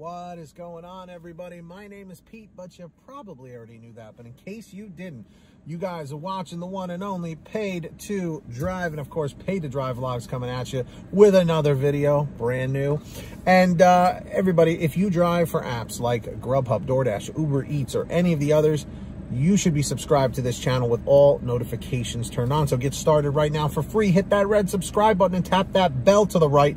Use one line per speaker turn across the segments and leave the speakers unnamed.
What is going on, everybody? My name is Pete, but you probably already knew that. But in case you didn't, you guys are watching the one and only Paid to Drive. And of course, Paid to Drive vlogs coming at you with another video, brand new. And everybody, if you drive for apps like GrubHub, DoorDash, Uber Eats, or any of the others, you should be subscribed to this channel with all notifications turned on. So get started right now for free. Hit that red subscribe button and tap that bell to the right.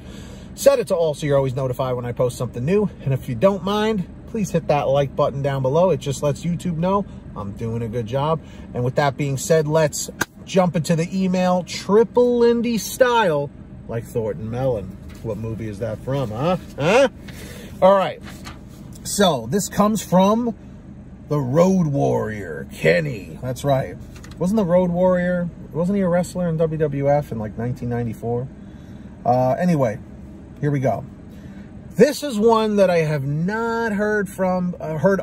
Set it to all so you're always notified when I post something new. And if you don't mind, please hit that like button down below. It just lets YouTube know I'm doing a good job. And with that being said, let's jump into the email triple Lindy style, like Thornton Mellon. What movie is that from, huh? All right. So this comes from the Road Warrior, Kenny. That's right. Wasn't the Road Warrior, wasn't he a wrestler in WWF in like 1994? Anyway. Here we go. This is one that I have not heard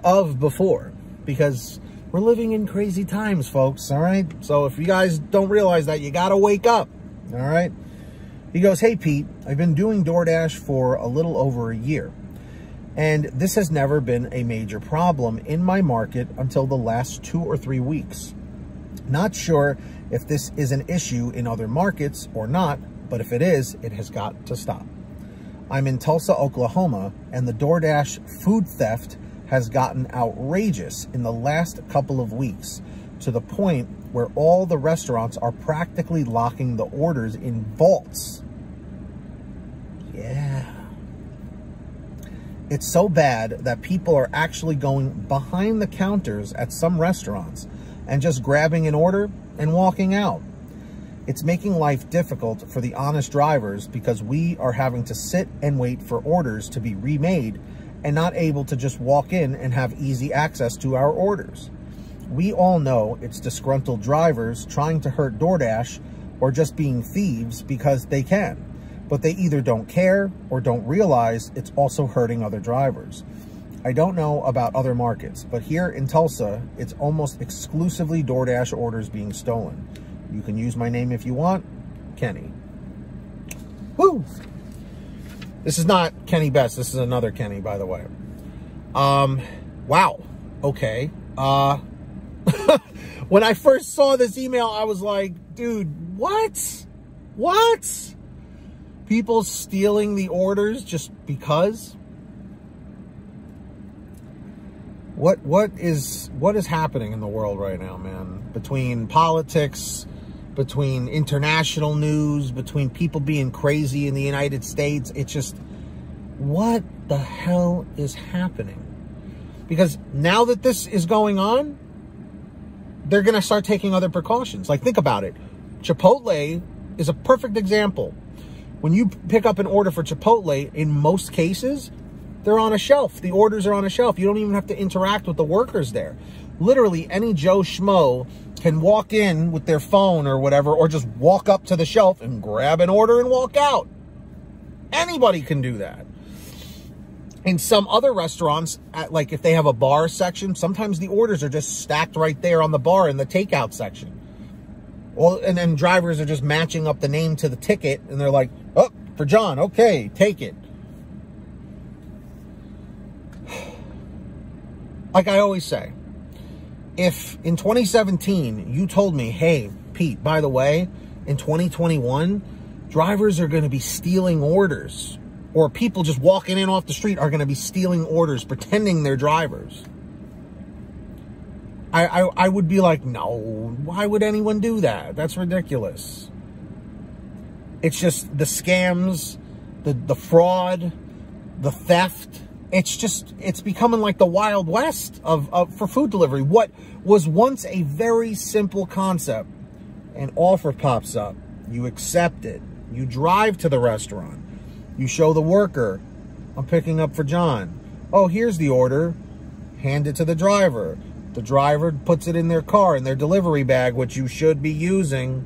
of before, because we're living in crazy times, folks, all right? So if you guys don't realize that, you got to wake up, all right? He goes, "Hey, Pete, I've been doing DoorDash for a little over a year, and this has never been a major problem in my market until the last 2 or 3 weeks. Not sure if this is an issue in other markets or not, but if it is, it has got to stop. I'm in Tulsa, Oklahoma, and the DoorDash food theft has gotten outrageous in the last couple of weeks, to the point where all the restaurants are practically locking the orders in vaults." Yeah. "It's so bad that people are actually going behind the counters at some restaurants and just grabbing an order and walking out. It's making life difficult for the honest drivers because we are having to sit and wait for orders to be remade and not able to just walk in and have easy access to our orders. We all know it's disgruntled drivers trying to hurt DoorDash or just being thieves because they can, but they either don't care or don't realize it's also hurting other drivers. I don't know about other markets, but here in Tulsa, it's almost exclusively DoorDash orders being stolen. You can use my name if you want, Kenny." Woo! This is not Kenny Best. This is another Kenny, by the way. Wow. Okay. When I first saw this email, I was like, dude, what? What? People stealing the orders just because? What is happening in the world right now, man? Between politics, between international news, between people being crazy in the United States, it's just, what the hell is happening? Because now that this is going on, they're going to start taking other precautions. Like, think about it. Chipotle is a perfect example. When you pick up an order for Chipotle, in most cases, they're on a shelf. The orders are on a shelf. You don't even have to interact with the workers there. Literally, any Joe Schmo can walk in with their phone or whatever, or just walk up to the shelf and grab an order and walk out. Anybody can do that. In some other restaurants, like if they have a bar section, sometimes the orders are just stacked right there on the bar in the takeout section. Well, and then drivers are just matching up the name to the ticket, and they're like, "Oh, for John, okay, take it." Like I always say, if in 2017 you told me, "Hey, Pete, by the way, in 2021, drivers are going to be stealing orders, or people just walking in off the street are going to be stealing orders, pretending they're drivers," I would be like, no, why would anyone do that? That's ridiculous. It's just the scams, the fraud, the theft. It's becoming like the Wild West for food delivery. What was once a very simple concept, an offer pops up, you accept it, you drive to the restaurant, you show the worker, "I'm picking up for John. Oh, here's the order." Hand it to the driver. The driver puts it in their car, in their delivery bag, which you should be using.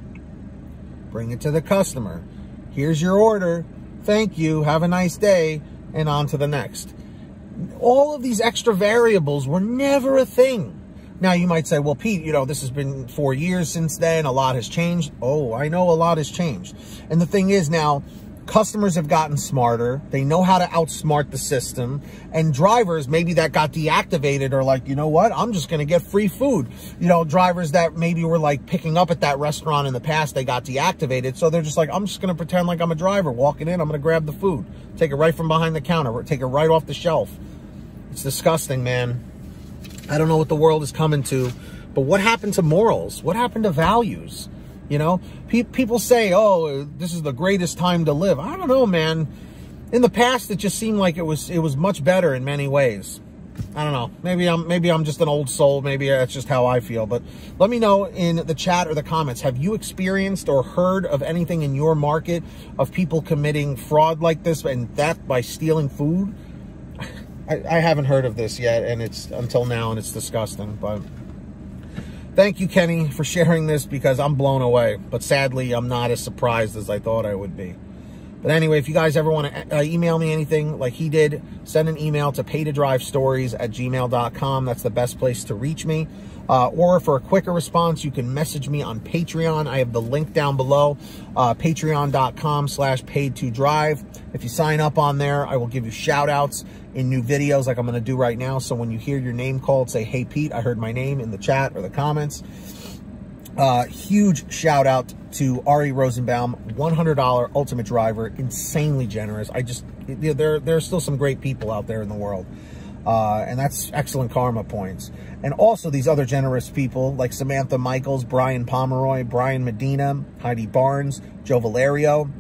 Bring it to the customer. "Here's your order. Thank you. Have a nice day." And on to the next. All of these extra variables were never a thing. Now, you might say, "Well, Pete, you know, this has been 4 years since then. A lot has changed." Oh, I know a lot has changed. And the thing is now, Customers have gotten smarter. They know how to outsmart the system. And drivers, maybe that got deactivated, are like, you know what? I'm just going to get free food. You know, drivers that maybe were like picking up at that restaurant in the past, they got deactivated. So they're just like, I'm just going to pretend like I'm a driver. Walking in, I'm going to grab the food. Take it right from behind the counter. Take it right off the shelf. It's disgusting, man. I don't know what the world is coming to. But what happened to morals? What happened to values? You know, people say, oh, this is the greatest time to live. I don't know, man. In the past, it just seemed like it was much better in many ways. I don't know. Maybe I'm just an old soul. Maybe that's just how I feel. But let me know in the chat or the comments. Have you experienced or heard of anything in your market of people committing fraud like this, and that by stealing food? I haven't heard of this yet, and it's until now, and it's disgusting. But thank you, Kenny, for sharing this, because I'm blown away. But sadly, I'm not as surprised as I thought I would be. But anyway, if you guys ever want to email me anything like he did, send an email to paytodrivestories@gmail.com. That's the best place to reach me. Or for a quicker response, you can message me on Patreon. I have the link down below, patreon.com/paid2drive. If you sign up on there, I will give you shout outs in new videos like I'm going to do right now. So when you hear your name called, say, hey, Pete, I heard my name in the chat or the comments. Huge shout out to Ari Rosenbaum, $100 ultimate driver, insanely generous. There are still some great people out there in the world. And that's excellent karma points. And also these other generous people like Samantha Michaels, Brian Pomeroy, Brian Medina, Heidi Barnes, Joe Valerio,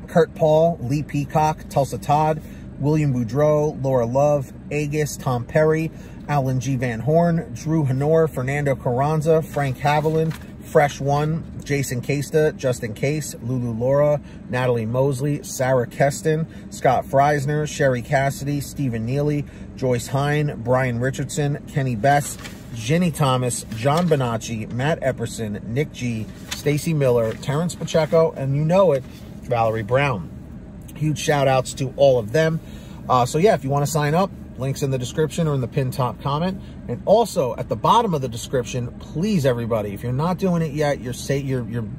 Kurt Paul, Lee Peacock, Tulsa Todd, William Boudreau, Laura Love, Agus, Tom Perry, Alan G. Van Horn, Drew Honor, Fernando Carranza, Frank Haviland, Fresh One, Jason Casta, Justin Case, Lulu Laura, Natalie Mosley, Sarah Keston, Scott Freisner, Sherry Cassidy, Stephen Neely, Joyce Hine, Brian Richardson, Kenny Bess, Jenny Thomas, John Bonacci, Matt Epperson, Nick G, Stacy Miller, Terrence Pacheco, and you know it, Valerie Brown. Huge shout outs to all of them. So yeah, if you want to sign up, links in the description or in the pinned top comment. And also at the bottom of the description, please, everybody, if you're not doing it yet, you're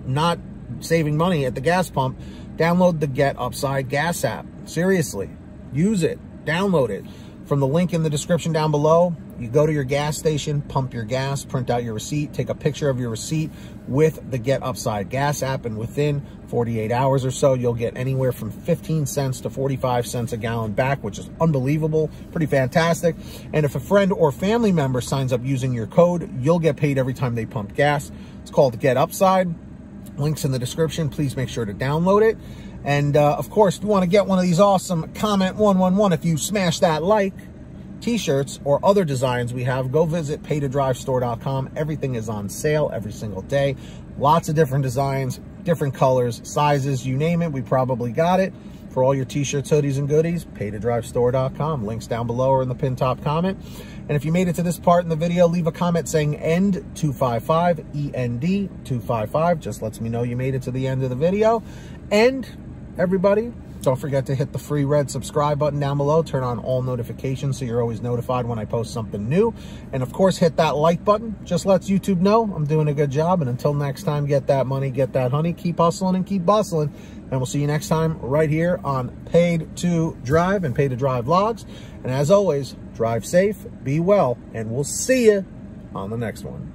not saving money at the gas pump, download the Get Upside gas app. Seriously, use it, download it. From the link in the description down below, you go to your gas station, pump your gas, print out your receipt, take a picture of your receipt with the Get Upside gas app, and within 48 hours or so, you'll get anywhere from 15 cents to 45 cents a gallon back, which is unbelievable, pretty fantastic. And if a friend or family member signs up using your code, you'll get paid every time they pump gas. It's called Get Upside. Links in the description. Please make sure to download it. And of course, if you want to get one of these awesome Comment 111, if you smash that like, t-shirts or other designs we have, go visit paytodrivestore.com. Everything is on sale every single day. Lots of different designs, different colors, sizes, you name it, we probably got it. For all your t-shirts, hoodies, and goodies, paytodrivestore.com. Links down below or in the pinned top comment. And if you made it to this part in the video, leave a comment saying END255, END255. Just lets me know you made it to the end of the video. And everybody, don't forget to hit the free red subscribe button down below. Turn on all notifications so you're always notified when I post something new. And of course, hit that like button. Just lets YouTube know I'm doing a good job. And until next time, get that money, get that honey. Keep hustling and keep bustling. And we'll see you next time right here on Paid to Drive and Paid to Drive Vlogs. And as always, drive safe, be well, and we'll see you on the next one.